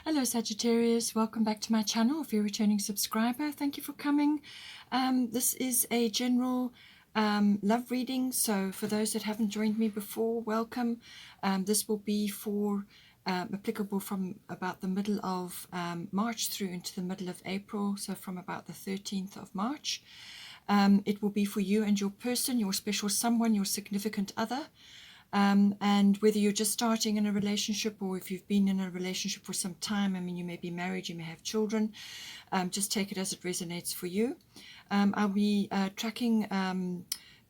Hello Sagittarius, welcome back to my channel. If you're a returning subscriber, thank you for coming. This is a general love reading, so for those that haven't joined me before, welcome. This will be for applicable from about the middle of March through into the middle of April, so from about the 13th of March. It will be for you and your person, your special someone, your significant other. And whether you're just starting in a relationship or if you've been in a relationship for some time, I mean, you may be married, you may have children, just take it as it resonates for you. I'll be tracking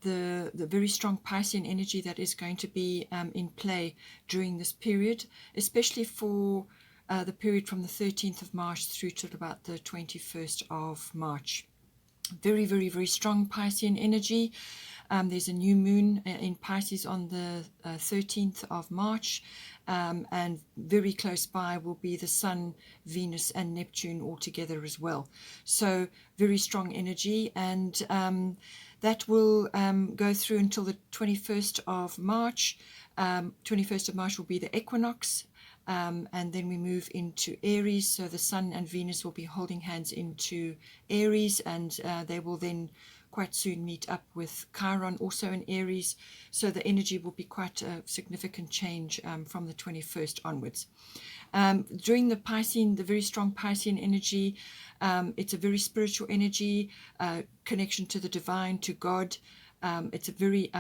the very strong Piscean energy that is going to be in play during this period, especially for the period from the 13th of March through to about the 21st of March. Very, very, very strong Piscean energy. There's a new moon in Pisces on the 13th of March, and very close by will be the Sun, Venus, and Neptune all together as well. So very strong energy, and that will go through until the 21st of March. 21st of March will be the equinox. And then we move into Aries, so the Sun and Venus will be holding hands into Aries, and they will then quite soon meet up with Chiron, also in Aries, so the energy will be quite a significant change from the 21st onwards. During the very strong Piscean energy, it's a very spiritual energy, connection to the divine, to God. It's a very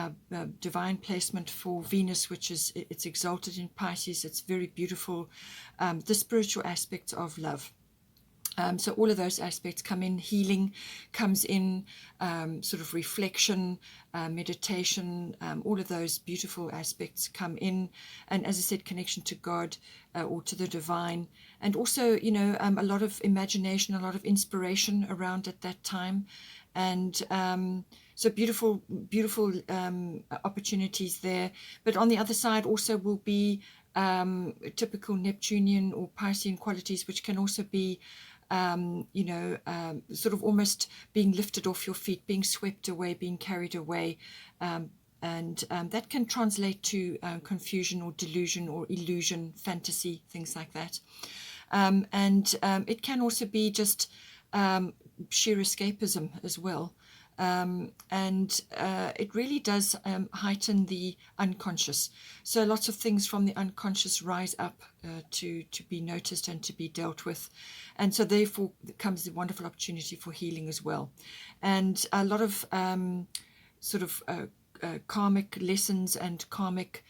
divine placement for Venus, which is, it's exalted in Pisces. It's very beautiful, the spiritual aspects of love. So all of those aspects come in. Healing comes in, sort of reflection, meditation, all of those beautiful aspects come in. And as I said, connection to God or to the divine. And also, you know, a lot of imagination, a lot of inspiration around at that time. And so beautiful, beautiful opportunities there. But on the other side also will be typical Neptunian or Piscean qualities, which can also be you know, sort of almost being lifted off your feet, being swept away, being carried away. And that can translate to confusion or delusion or illusion, fantasy, things like that. And it can also be just sheer escapism as well. And it really does heighten the unconscious. So lots of things from the unconscious rise up to be noticed and to be dealt with. And so therefore comes the wonderful opportunity for healing as well. And a lot of sort of karmic lessons and karmic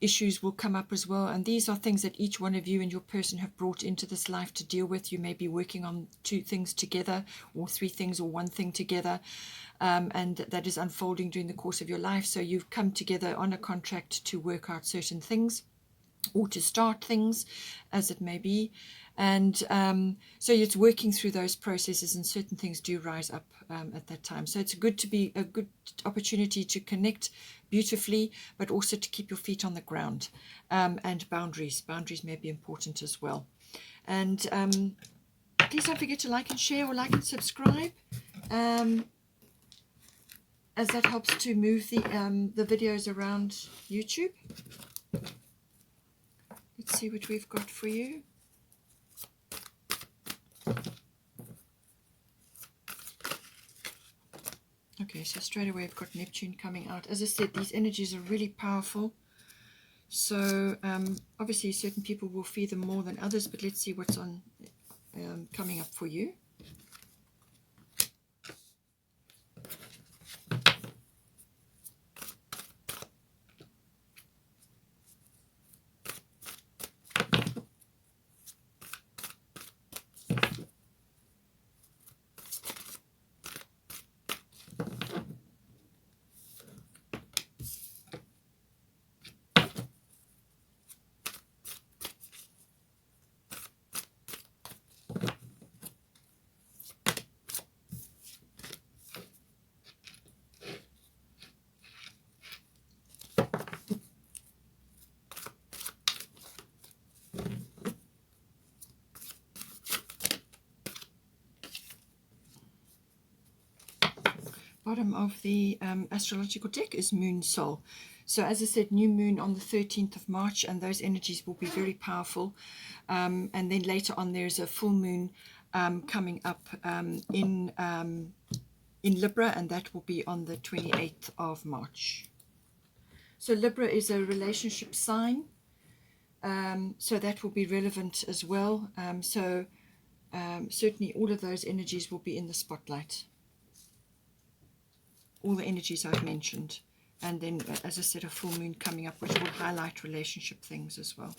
issues will come up as well, and these are things that each one of you and your person have brought into this life to deal with. You may be working on 2 things together, or 3 things, or 1 thing together, and that is unfolding during the course of your life. So you've come together on a contract to work out certain things, or to start things, as it may be. And so it's working through those processes, and certain things do rise up at that time. So it's good to be a good opportunity to connect beautifully, but also to keep your feet on the ground. And boundaries may be important as well. And please don't forget to like and share, or like and subscribe, as that helps to move the videos around YouTube. Let's see what we've got for you. Okay, so straight away we've got Neptune coming out. As I said, these energies are really powerful. So obviously certain people will feel them more than others, but let's see what's on coming up for you. Bottom of the astrological deck is Moon Soul. So as I said, new moon on the 13th of March, and those energies will be very powerful. And then later on, there's a full moon coming up in Libra, and that will be on the 28th of March. So Libra is a relationship sign, so that will be relevant as well. Certainly all of those energies will be in the spotlight. All the energies I've mentioned. And then, as I said, a full moon coming up, which will highlight relationship things as well.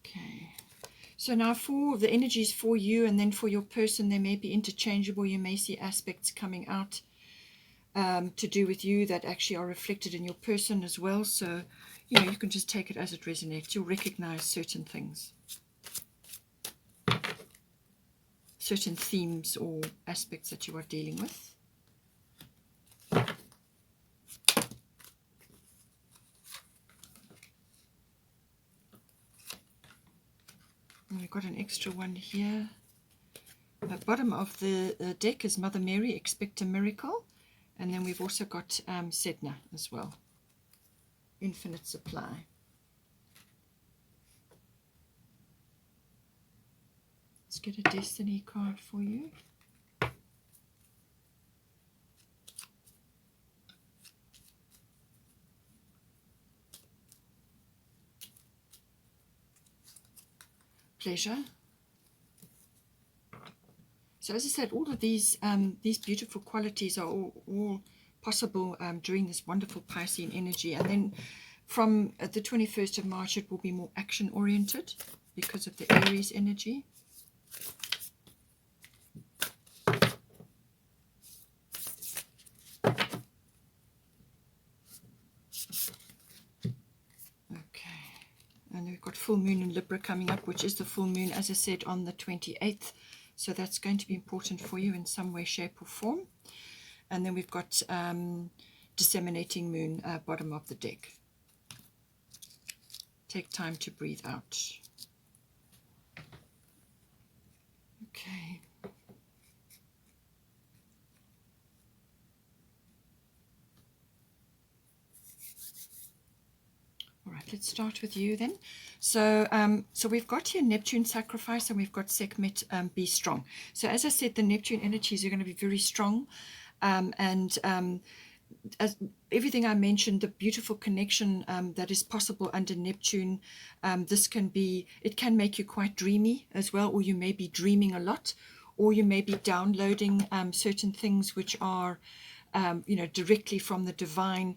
Okay. So now for the energies for you and then for your person, they may be interchangeable. You may see aspects coming out to do with you that actually are reflected in your person as well. So, you know, you can just take it as it resonates. You'll recognize certain things, certain themes or aspects that you are dealing with. And we've got an extra one here. At the bottom of the deck is Mother Mary, expect a miracle. And then we've also got Sedna as well, infinite supply. Let's get a destiny card for you. Pleasure. So as I said, all of these beautiful qualities are all possible during this wonderful Piscean energy. And then from the 21st of March, it will be more action-oriented because of the Aries energy. And we've got full moon in Libra coming up, which is the full moon, as I said, on the 28th. So that's going to be important for you in some way, shape or form. And then we've got disseminating moon, bottom of the deck. Take time to breathe out. Okay. All right, let's start with you then. So we've got here Neptune sacrifice, and we've got Sekhmet be strong. So as I said, the Neptune energies are going to be very strong, as everything I mentioned, the beautiful connection that is possible under Neptune, it can make you quite dreamy as well, or you may be dreaming a lot, or you may be downloading certain things which are directly from the divine.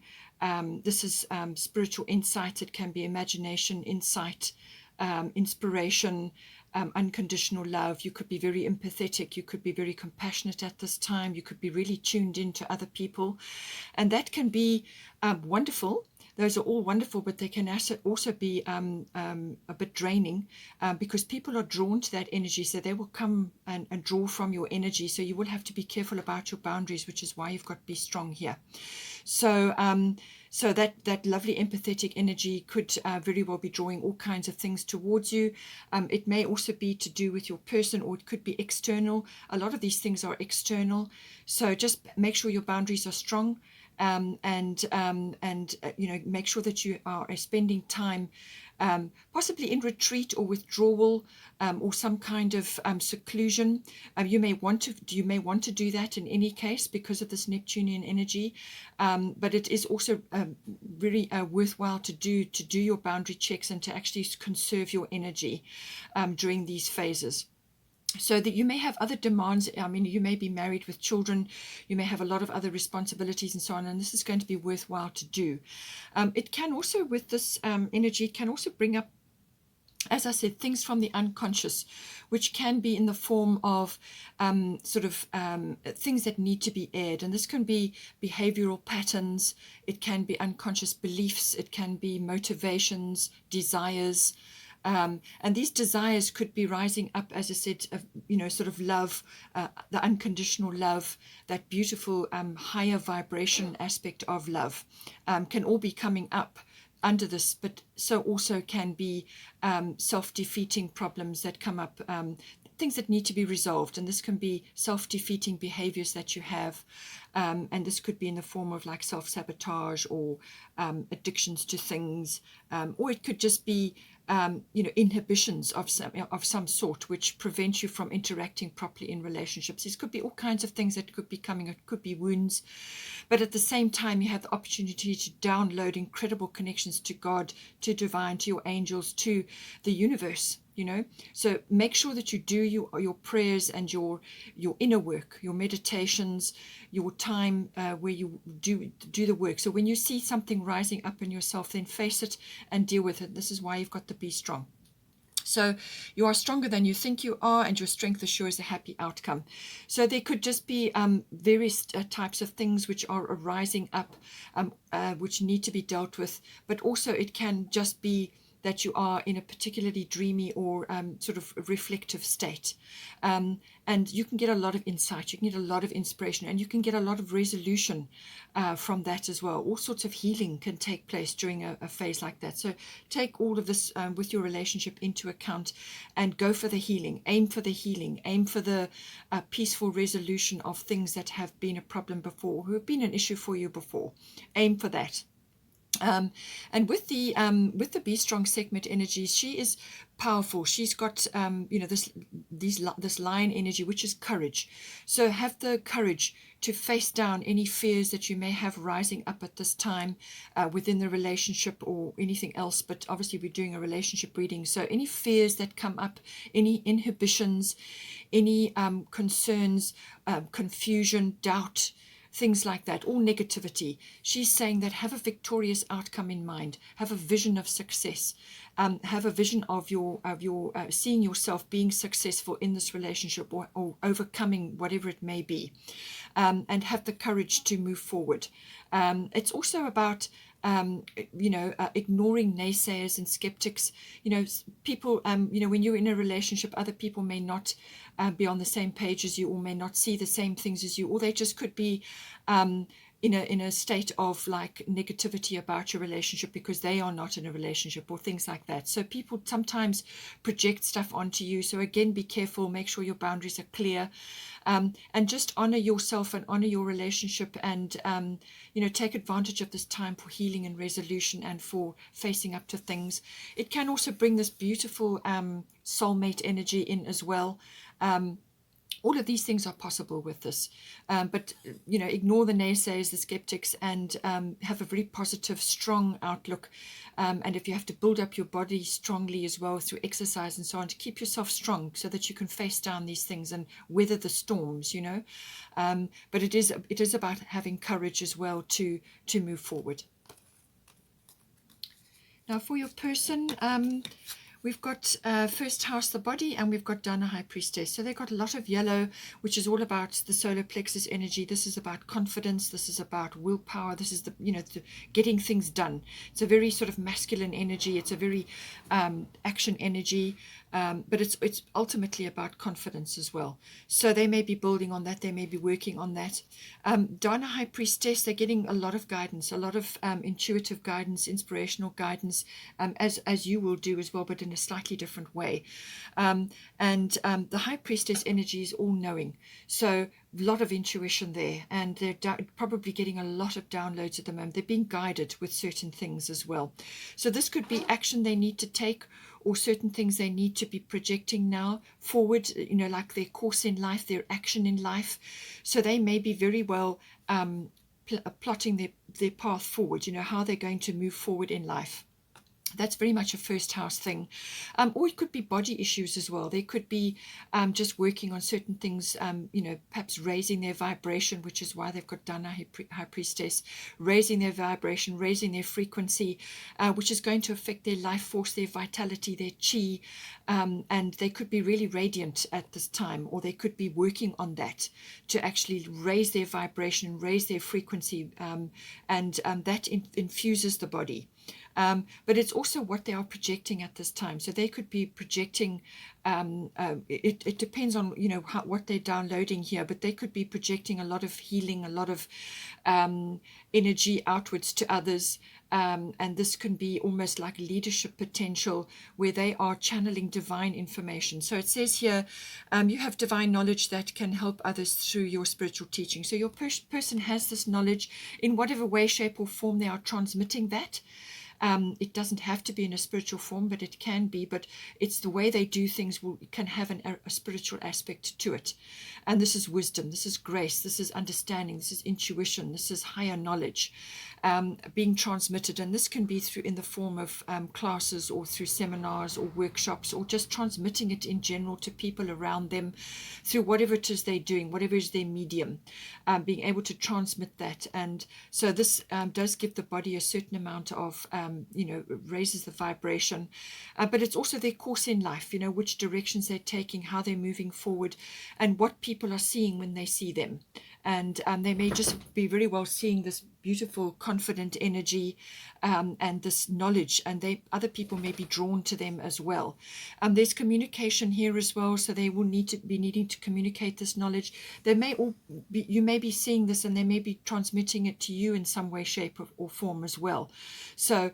This is spiritual insight. It can be imagination, insight, inspiration, unconditional love. You could be very empathetic. You could be very compassionate at this time. You could be really tuned into other people. And that can be wonderful. Those are all wonderful, but they can also be a bit draining because people are drawn to that energy. So they will come and draw from your energy. So you will have to be careful about your boundaries, which is why you've got to be strong here. So that lovely empathetic energy could very well be drawing all kinds of things towards you. It may also be to do with your person, or it could be external. A lot of these things are external. So just make sure your boundaries are strong. Make sure that you are spending time possibly in retreat or withdrawal or some kind of seclusion. You may want to do that in any case because of this Neptunian energy, but it is also very worthwhile to do your boundary checks and to actually conserve your energy during these phases. So that you may have other demands. I mean, you may be married with children, you may have a lot of other responsibilities and so on, and this is going to be worthwhile to do. It can also, with this energy, it can also bring up, as I said, things from the unconscious, which can be in the form of things that need to be aired. And this can be behavioral patterns, it can be unconscious beliefs, it can be motivations, desires. And these desires could be rising up, as I said, sort of love, the unconditional love, that beautiful higher vibration aspect of love can all be coming up under this, but so also can be self-defeating problems that come up, things that need to be resolved. And this can be self-defeating behaviors that you have, and this could be in the form of like self-sabotage or addictions to things, or it could just be inhibitions of some sort which prevent you from interacting properly in relationships. These could be all kinds of things that could be coming. It could be wounds, but at the same time you have the opportunity to download incredible connections to God, to divine, to your angels, to the universe. So make sure that you do your prayers and your inner work, your meditations, your time where you do the work. So when you see something rising up in yourself, then face it and deal with it. This is why you've got to be strong. So you are stronger than you think you are, and your strength assures a happy outcome. So there could just be various types of things which are arising up, which need to be dealt with, but also it can just be that you are in a particularly dreamy or sort of reflective state. And you can get a lot of insight, you can get a lot of inspiration, and you can get a lot of resolution from that as well. All sorts of healing can take place during a phase like that. So take all of this with your relationship into account and go for the healing. Aim for the healing. Aim for the peaceful resolution of things that have been a problem before, who have been an issue for you before. Aim for that. And with the Be Strong Sekhmet energy, she is powerful. She's got this lion energy, which is courage. So have the courage to face down any fears that you may have rising up at this time within the relationship or anything else. But obviously we're doing a relationship reading, so any fears that come up, any inhibitions, any concerns, confusion, doubt, things like that, all negativity. She's saying that have a victorious outcome in mind, have a vision of success, have a vision of your seeing yourself being successful in this relationship or overcoming whatever it may be, and have the courage to move forward. It's also about ignoring naysayers and skeptics. People, when you're in a relationship, other people may not be on the same page as you, or may not see the same things as you, or they just could be in a state of like negativity about your relationship because they are not in a relationship, or things like that. So people sometimes project stuff onto you. So again, be careful, make sure your boundaries are clear, and just honor yourself and honor your relationship, and take advantage of this time for healing and resolution and for facing up to things. It can also bring this beautiful soulmate energy in as well. All of these things are possible with this, but ignore the naysayers, the skeptics, and have a very positive, strong outlook. And if you have to build up your body strongly as well through exercise and so on, to keep yourself strong so that you can face down these things and weather the storms, but it is about having courage as well to move forward. Now for your person, we've got first house, the body, and we've got Dana, High Priestess. So they've got a lot of yellow, which is all about the solar plexus energy. This is about confidence. This is about willpower. This is the getting things done. It's a very sort of masculine energy. It's a very action energy, but it's ultimately about confidence as well. So they may be building on that. They may be working on that. Dana, High Priestess, they're getting a lot of guidance, a lot of intuitive guidance, inspirational guidance, as you will do as well, but in a slightly different way. And the High Priestess energy is all-knowing, so a lot of intuition there, and they're probably getting a lot of downloads at the moment. They're being guided with certain things as well. So this could be action they need to take, or certain things they need to be projecting now forward, like their course in life, their action in life. So they may be very well plotting their path forward, how they're going to move forward in life. That's very much a first house thing. Or it could be body issues as well. They could be just working on certain things, perhaps raising their vibration, which is why they've got Dana, High Priestess, raising their vibration, raising their frequency, which is going to affect their life force, their vitality, their chi, and they could be really radiant at this time, or they could be working on that to actually raise their vibration, raise their frequency, and that infuses the body. But it's also what they are projecting at this time. So they could be projecting it depends on, you know, what they're downloading here, but they could be projecting a lot of healing, a lot of energy outwards to others. And this can be almost like leadership potential where they are channeling divine information. So it says here, you have divine knowledge that can help others through your spiritual teaching. So your person has this knowledge in whatever way, shape, or form they are transmitting that. It doesn't have to be in a spiritual form, but it can be. But it's the way they do things can have a spiritual aspect to it. And this is wisdom, this is grace, this is understanding, this is intuition, this is higher knowledge being transmitted. And this can be through in the form of classes or through seminars or workshops, or just transmitting it in general to people around them through whatever it is they're doing, whatever is their medium, being able to transmit that. And so this does give the body a certain amount of you know, raises the vibration, but it's also their course in life, you know, which directions they're taking, how they're moving forward, and what people are seeing when they see them. And they may just be very well seeing this beautiful, confident energy and this knowledge, and other people may be drawn to them as well. There's communication here as well, so they will need to be needing to communicate this knowledge. They may all be, you may be seeing this, and they may be transmitting it to you in some way, shape, or form as well. So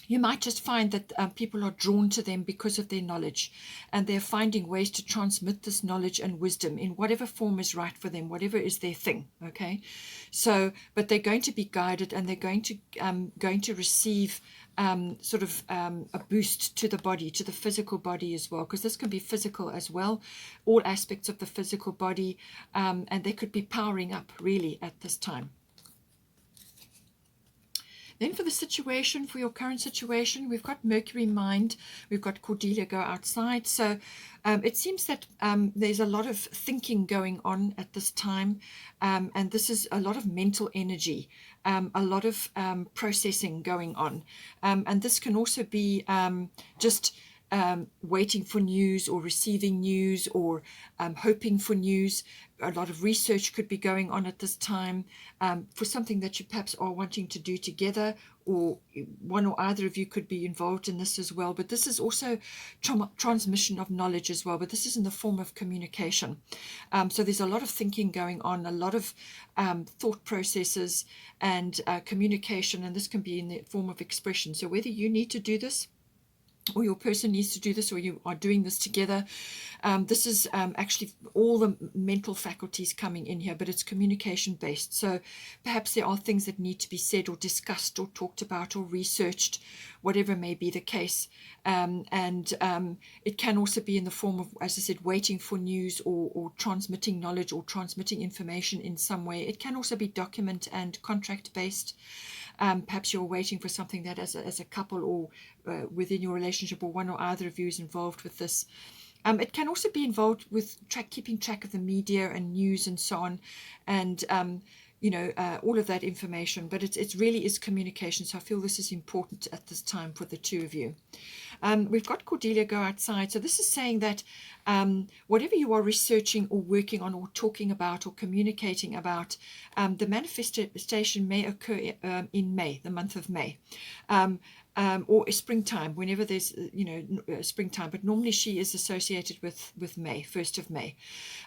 you might just find that people are drawn to them because of their knowledge, and they're finding ways to transmit this knowledge and wisdom in whatever form is right for them, whatever is their thing. Okay, so but they're going to be guided, and they're going to receive sort of a boost to the body, to the physical body as well, because this can be physical as well, all aspects of the physical body, and they could be powering up really at this time. Then for the situation, for your current situation, we've got Mercury Mind, we've got Cordelia go outside. So it seems that there's a lot of thinking going on at this time, and this is a lot of mental energy, a lot of processing going on. And this can also be just waiting for news, or receiving news, or hoping for news. A lot of research could be going on at this time for something that you perhaps are wanting to do together, or one or either of you could be involved in this as well. But this is also transmission of knowledge as well, but this is in the form of communication. So there's a lot of thinking going on, a lot of thought processes and communication, and this can be in the form of expression. So whether you need to do this, or your person needs to do this, or you are doing this together, this is actually all the mental faculties coming in here, but it's communication based. So perhaps there are things that need to be said or discussed or talked about or researched, whatever may be the case. And it can also be in the form of, as I said, waiting for news, or transmitting knowledge, or transmitting information in some way. It can also be document and contract based. Perhaps you're waiting for something that as a couple, or within your relationship, or one or either of you is involved with this. It can also be involved with keeping track of the media and news and so on, and you know, all of that information. But it really is communication. So I feel this is important at this time for the two of you. We've got Cordelia go outside. So this is saying that whatever you are researching or working on or talking about or communicating about, the manifestation may occur in May, the month of May. Or springtime, whenever there's, you know, springtime, but normally she is associated with May, 1st of May.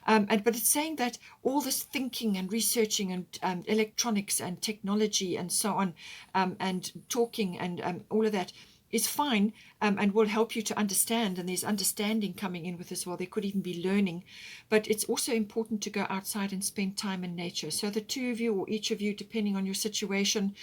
But it's saying that all this thinking and researching and electronics and technology and so on, and talking and all of that is fine, and will help you to understand, and there's understanding coming in with as well. There could even be learning, but it's also important to go outside and spend time in nature. So the two of you, or each of you, depending on your situation,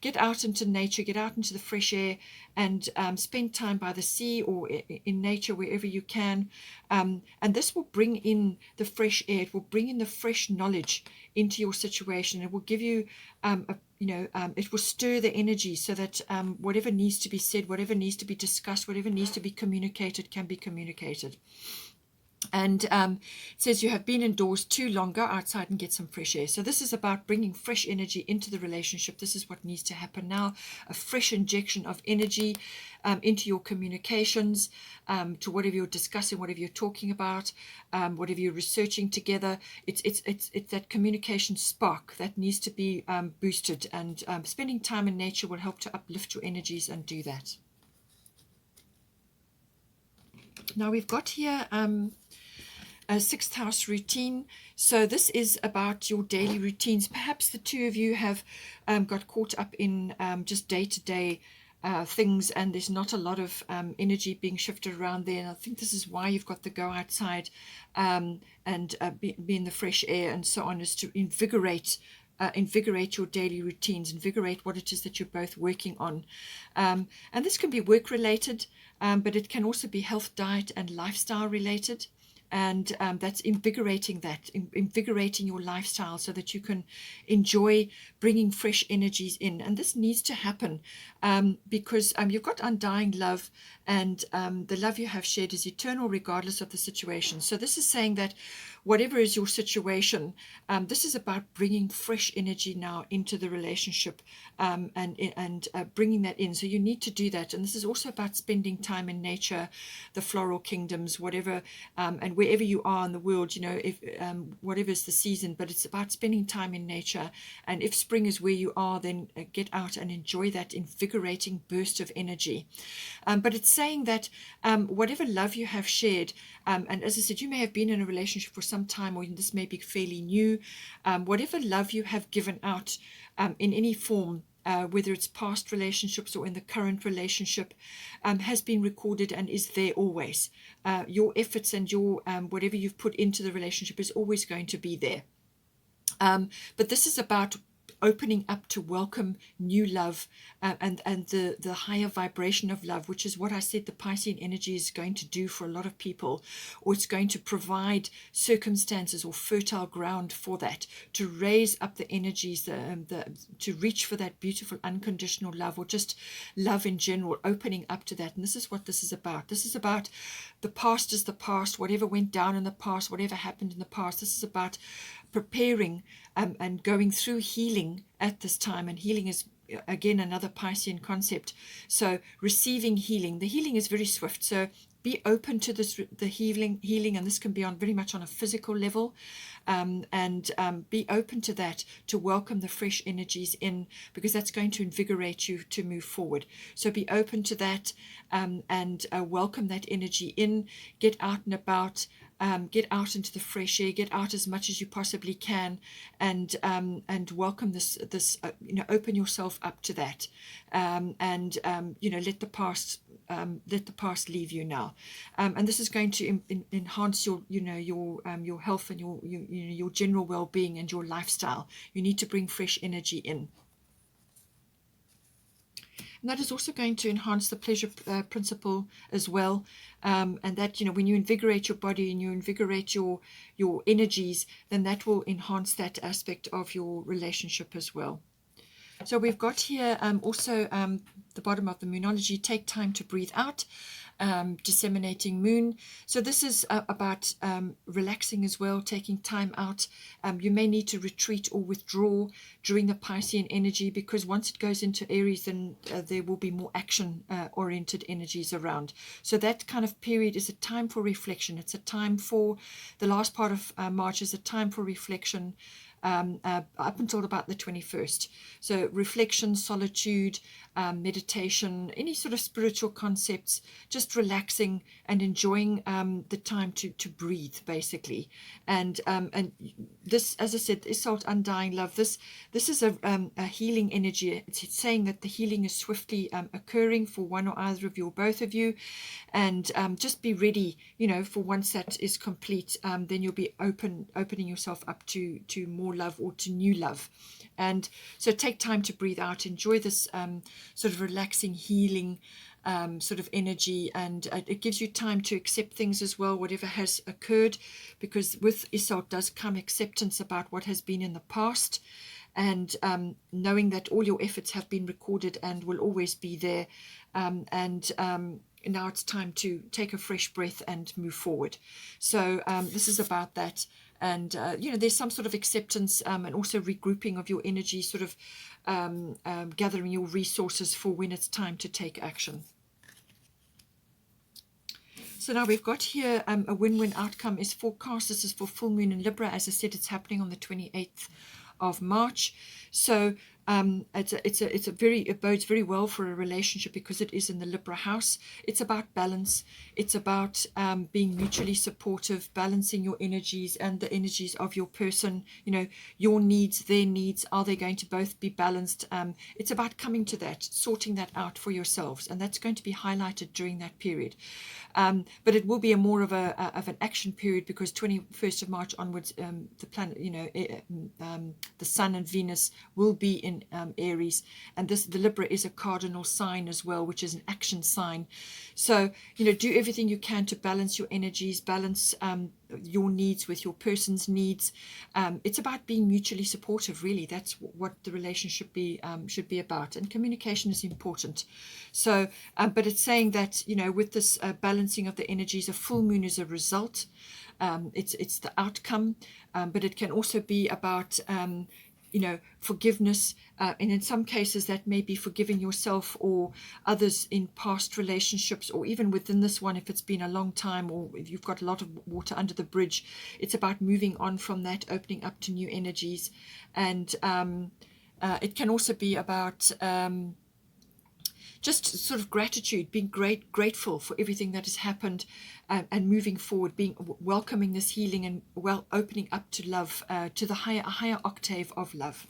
get out into nature, get out into the fresh air, and spend time by the sea or in nature wherever you can. And this will bring in the fresh air, it will bring in the fresh knowledge into your situation. It will give you it will stir the energy so that whatever needs to be said, whatever needs to be discussed, whatever needs to be communicated can be communicated. And it says you have been indoors too long, go outside and get some fresh air. So this is about bringing fresh energy into the relationship. This is what needs to happen now, a fresh injection of energy into your communications, to whatever you're discussing, whatever you're talking about, whatever you're researching together. It's that communication spark that needs to be boosted, and spending time in nature will help to uplift your energies and do that. Now we've got here a sixth house routine. So this is about your daily routines. Perhaps the two of you have got caught up in just day-to-day things, and there's not a lot of energy being shifted around there. And I think this is why you've got the go outside and be in the fresh air and so on, is to invigorate your daily routines, invigorate what it is that you're both working on. And this can be work related, but it can also be health, diet, and lifestyle related. And that's invigorating your lifestyle so that you can enjoy bringing fresh energies in. And this needs to happen because you've got undying love, and the love you have shared is eternal regardless of the situation. So this is saying that whatever is your situation, this is about bringing fresh energy now into the relationship, and bringing that in. So you need to do that. And this is also about spending time in nature, the floral kingdoms, whatever, and wherever you are in the world, if whatever is the season, but it's about spending time in nature. And if spring is where you are, then get out and enjoy that invigorating burst of energy. But it's saying that whatever love you have shared, and as I said, you may have been in a relationship for some time, or this may be fairly new, whatever love you have given out in any form, whether it's past relationships or in the current relationship, has been recorded and is there always. Your efforts and your whatever you've put into the relationship is always going to be there. But this is about opening up to welcome new love, and the higher vibration of love, which is what I said the Piscean energy is going to do for a lot of people, or it's going to provide circumstances or fertile ground for that, to raise up the energies, to reach for that beautiful unconditional love, or just love in general, opening up to that. And this is what this is about. This is about the past is the past, whatever went down in the past, whatever happened in the past. This is about preparing and going through healing at this time. And healing is, again, another Piscean concept. So receiving healing. The healing is very swift. So be open to this, the healing, and this can be on very much on a physical level, and be open to that, to welcome the fresh energies in, because that's going to invigorate you to move forward. So be open to that, and welcome that energy in. Get out and about. Get out into the fresh air, get out as much as you possibly can, and welcome this open yourself up to that, and let the past leave you now, and this is going to enhance your your health and your general well-being and your lifestyle. You need to bring fresh energy in. And that is also going to enhance the pleasure principle as well. And that, when you invigorate your body and you invigorate your energies, then that will enhance that aspect of your relationship as well. So we've got here also the bottom of the Moonology, take time to breathe out. Disseminating moon. So this is about relaxing as well, taking time out. You may need to retreat or withdraw during the Piscean energy, because once it goes into Aries, then there will be more action oriented energies around. So that kind of period is a time for reflection. It's a time for the last part of March is a time for reflection. Up until about the 21st. So reflection, solitude, meditation, any sort of spiritual concepts, just relaxing and enjoying the time to breathe, basically. And this, as I said, Isolde, undying love, this is a healing energy. It's saying that the healing is swiftly occurring for one or either of you, or both of you. And just be ready, for once that is complete, then you'll be opening yourself up to more love, or to new love. And so take time to breathe out, enjoy this sort of relaxing, healing sort of energy, and it gives you time to accept things as well, whatever has occurred, because with Isolde does come acceptance about what has been in the past, and knowing that all your efforts have been recorded and will always be there, and now it's time to take a fresh breath and move forward. So this is about that. And, there's some sort of acceptance and also regrouping of your energy, sort of gathering your resources for when it's time to take action. So now we've got here a win-win outcome is forecast. This is for full moon in Libra. As I said, it's happening on the 28th of March. So It bodes very well for a relationship because it is in the Libra house. It's about balance. It's about being mutually supportive, balancing your energies and the energies of your person. You know, your needs, their needs, are they going to both be balanced? It's about coming to that, sorting that out for yourselves, and that's going to be highlighted during that period. But it will be more of an action period because 21st of March onwards, the planet, the Sun and Venus will be in Aries, and the Libra is a cardinal sign as well, which is an action sign. So do everything you can to balance your energies, balance your needs with your person's needs. It's about being mutually supportive, really. That's what the relationship should be about, and communication is important. So but it's saying that with this balancing of the energies, a full moon is a result. It's the outcome, but it can also be about forgiveness, and in some cases that may be forgiving yourself or others in past relationships, or even within this one if it's been a long time or if you've got a lot of water under the bridge. It's about moving on from that, opening up to new energies, and it can also be about just sort of gratitude, being grateful for everything that has happened, and moving forward, welcoming this healing and opening up to love, to the higher octave of love.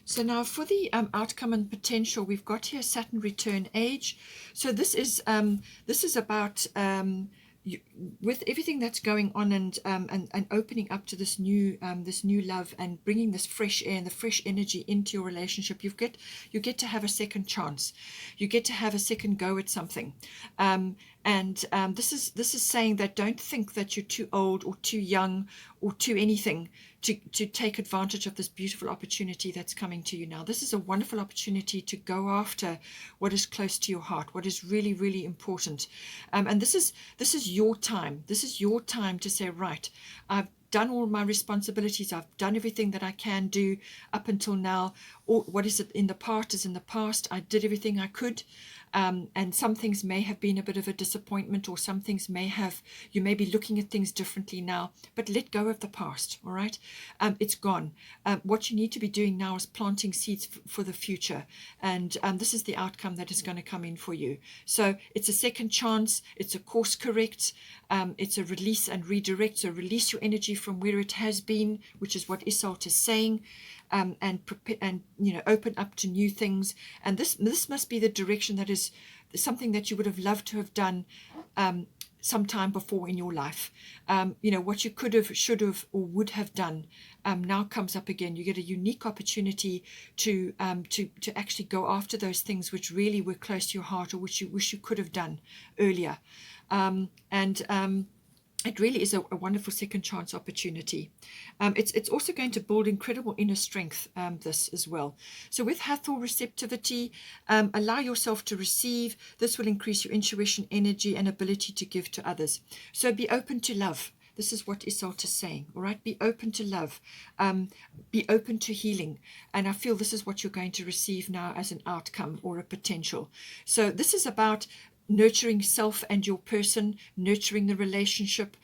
So now for the outcome and potential, we've got here Saturn return age. So this is about with everything that's going on, and opening up to this new love, and bringing this fresh air and the fresh energy into your relationship. You get to have a second chance. You get to have a second go at something. This is saying that don't think that you're too old or too young or too anything to take advantage of this beautiful opportunity that's coming to you now. This is a wonderful opportunity to go after what is close to your heart, what is really, really important. And this is your time. This is your time to say, right, I've done all my responsibilities. I've done everything that I can do up until now. Or what is it in the past is in the past. I did everything I could. And some things may have been a bit of a disappointment, or some things you may be looking at things differently now, but let go of the past. All right. It's gone. What you need to be doing now is planting seeds for the future. And this is the outcome that is going to come in for you. So it's a second chance. It's a course correct. It's a release and redirect. So release your energy from where it has been, which is what Isolde is saying. And open up to new things. And this must be the direction that is something that you would have loved to have done sometime before in your life. What you could have, should have, or would have done now comes up again. You get a unique opportunity to actually go after those things which really were close to your heart, or which you wish you could have done earlier. It really is a wonderful second chance opportunity. It's also going to build incredible inner strength, this as well. So with Hathor receptivity, allow yourself to receive. This will increase your intuition, energy, and ability to give to others. So be open to love. This is what Isolde is saying, all right? Be open to love. Be open to healing. And I feel this is what you're going to receive now as an outcome or a potential. So this is about nurturing self and your person, nurturing the relationship.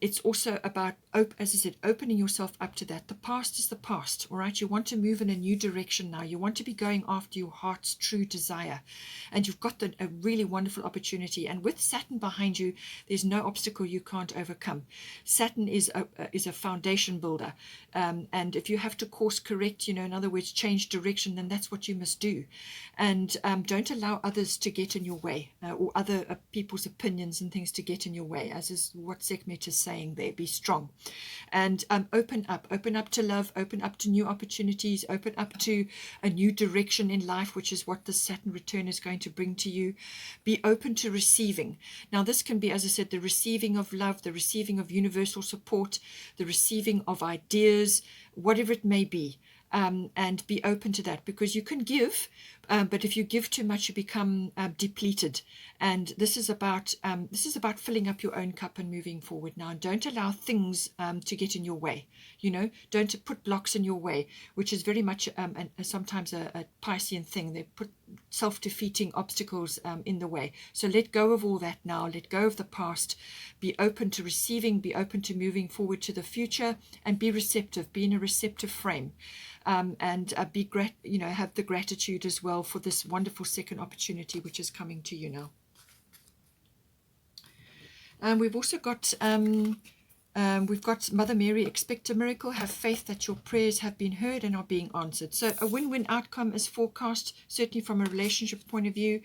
It's also about, as I said, opening yourself up to that. The past is the past, all right? You want to move in a new direction now. You want to be going after your heart's true desire. And you've got a really wonderful opportunity. And with Saturn behind you, there's no obstacle you can't overcome. Saturn is a foundation builder. And if you have to course correct, in other words, change direction, then that's what you must do. And don't allow others to get in your way, or other people's opinions and things to get in your way, as is what Sekhmet is saying there. Be strong. And open up to love, open up to new opportunities, open up to a new direction in life, which is what the Saturn return is going to bring to you. Be open to receiving. Now this can be, as I said, the receiving of love, the receiving of universal support, the receiving of ideas, whatever it may be. And be open to that, because you can give, But if you give too much, you become depleted. And this is about filling up your own cup and moving forward now. And don't allow things to get in your way. Don't put blocks in your way, which is very much sometimes a Piscean thing. They put self-defeating obstacles in the way. So let go of all that now. Let go of the past. Be open to receiving. Be open to moving forward to the future, and be receptive. Be in a receptive frame. And have the gratitude as well for this wonderful second opportunity which is coming to you now. We've also got Mother Mary, expect a miracle, have faith that your prayers have been heard and are being answered. So a win-win outcome is forecast, certainly from a relationship point of view,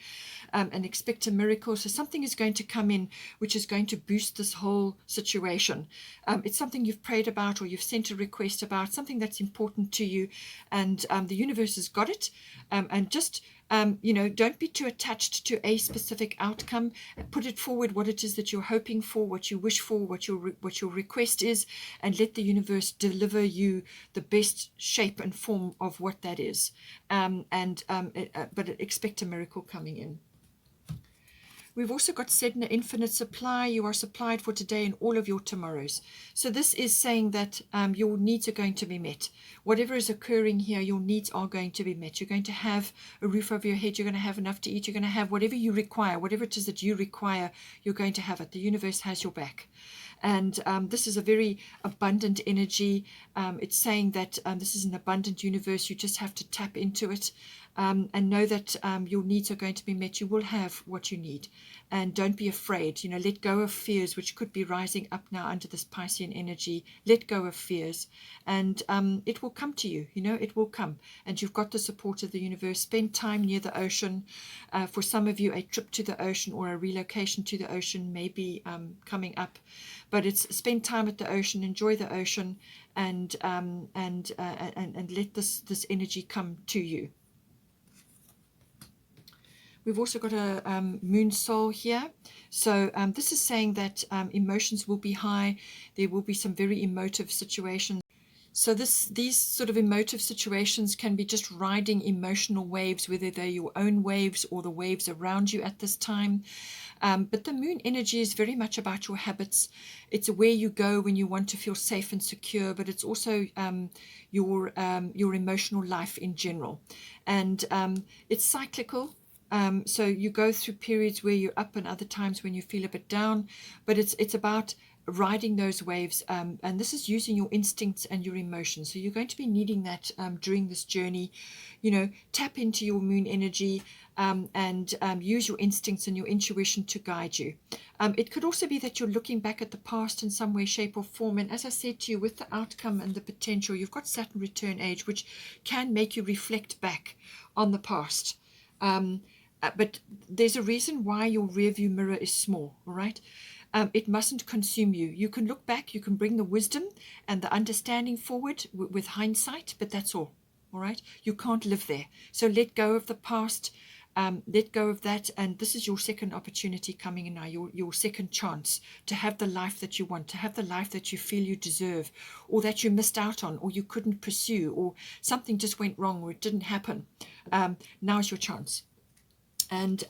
and expect a miracle. So something is going to come in which is going to boost this whole situation. It's something you've prayed about or you've sent a request about, something that's important to you, and the universe has got it. And just don't be too attached to a specific outcome. Put it forward, what it is that you're hoping for, what you wish for, what your request is, and let the universe deliver you the best shape and form of what that is. But expect a miracle coming in. We've also got Sedna infinite supply. You are supplied for today and all of your tomorrows. So this is saying that your needs are going to be met. Whatever is occurring here, your needs are going to be met. You're going to have a roof over your head. You're going to have enough to eat. You're going to have whatever you require. Whatever it is that you require, you're going to have it. The universe has your back. And this is a very abundant energy. It's saying that this is an abundant universe. You just have to tap into it. And know that your needs are going to be met. You will have what you need. And don't be afraid. Let go of fears, which could be rising up now under this Piscean energy. Let go of fears. And it will come to you. It will come. And you've got the support of the universe. Spend time near the ocean. For some of you, a trip to the ocean or a relocation to the ocean may be coming up. But it's spend time at the ocean. Enjoy the ocean. And let this energy come to you. We've also got a moon soul here. So this is saying that emotions will be high. There will be some very emotive situations. So these sort of emotive situations can be just riding emotional waves, whether they're your own waves or the waves around you at this time. But the moon energy is very much about your habits. It's where you go when you want to feel safe and secure, but it's also your emotional life in general. And it's cyclical. So you go through periods where you're up and other times when you feel a bit down, but it's about riding those waves, and this is using your instincts and your emotions. So you're going to be needing that during this journey. Tap into your moon energy and use your instincts and your intuition to guide you. It could also be that you're looking back at the past in some way, shape or form, and as I said to you, with the outcome and the potential, you've got Saturn return age, which can make you reflect back on the past. But there's a reason why your rear view mirror is small, all right? It mustn't consume you. You can look back, you can bring the wisdom and the understanding forward with hindsight, but that's all right? You can't live there. So let go of the past, let go of that, and this is your second opportunity coming in now, your second chance to have the life that you want, to have the life that you feel you deserve, or that you missed out on, or you couldn't pursue, or something just went wrong, or it didn't happen. Now's your chance. And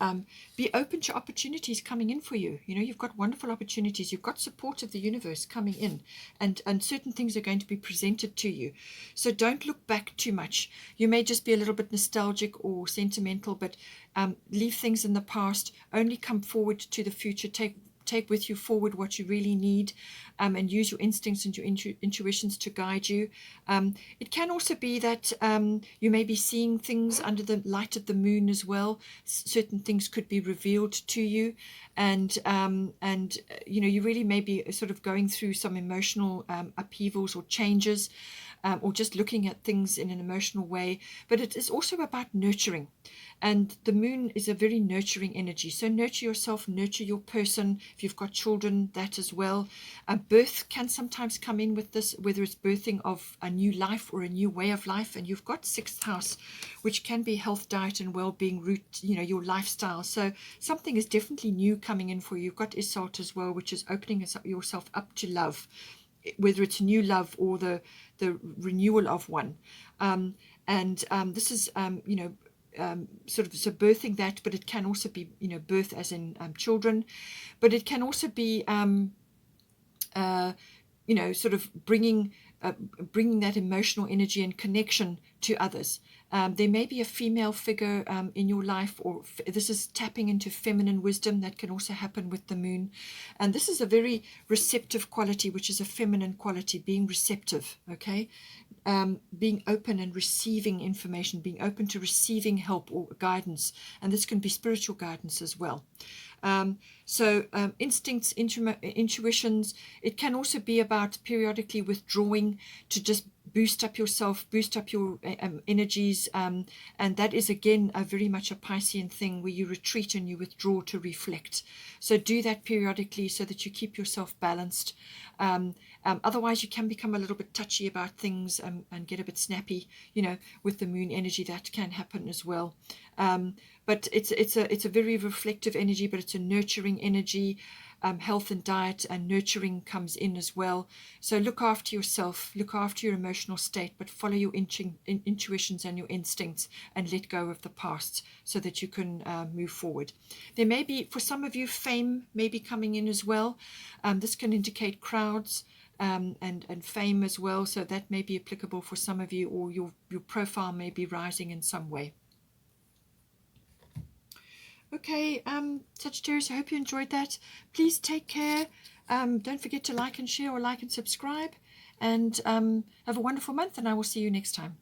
be open to opportunities coming in for you. You've got wonderful opportunities. You've got support of the universe coming in, and certain things are going to be presented to you. So don't look back too much. You may just be a little bit nostalgic or sentimental, but leave things in the past. Only come forward to the future. Take with you forward what you really need, and use your instincts and your intuitions to guide you. It can also be that you may be seeing things under the light of the moon as well. Certain things could be revealed to you, and you really may be sort of going through some emotional upheavals or changes, or just looking at things in an emotional way. But it is also about nurturing. And the moon is a very nurturing energy. So nurture yourself, nurture your person. If you've got children, that as well. Birth can sometimes come in with this, whether it's birthing of a new life or a new way of life. And you've got 6th house, which can be health, diet, and well-being, root, your lifestyle. So something is definitely new coming in for you. You've got Isalt as well, which is opening yourself up to love, whether it's new love or the renewal of one. This is, sort of so birthing that, but it can also be, you know, birth as in children, but it can also be, you know, sort of bringing that emotional energy and connection to others. There may be a female figure in your life, or this is tapping into feminine wisdom. That can also happen with the moon. And this is a very receptive quality, which is a feminine quality, being receptive, okay? Being open and receiving information, being open to receiving help or guidance. And this can be spiritual guidance as well. Instincts, intuitions. It can also be about periodically withdrawing to just boost up yourself, boost up your energies, and that is again very much a Piscean thing, where you retreat and you withdraw to reflect. So do that periodically so that you keep yourself balanced. Otherwise you can become a little bit touchy about things and get a bit snappy, you know, with the moon energy. That can happen as well. But it's a very reflective energy, but it's a nurturing energy. Health and diet and nurturing comes in as well. So look after yourself, look after your emotional state, but follow your intuitions and your instincts, and let go of the past so that you can move forward. There may be, for some of you, fame may be coming in as well. This can indicate crowds and fame as well. So that may be applicable for some of you, or your profile may be rising in some way. Okay, Sagittarius, I hope you enjoyed that. Please take care. Don't forget to like and share, or like and subscribe. And have a wonderful month, and I will see you next time.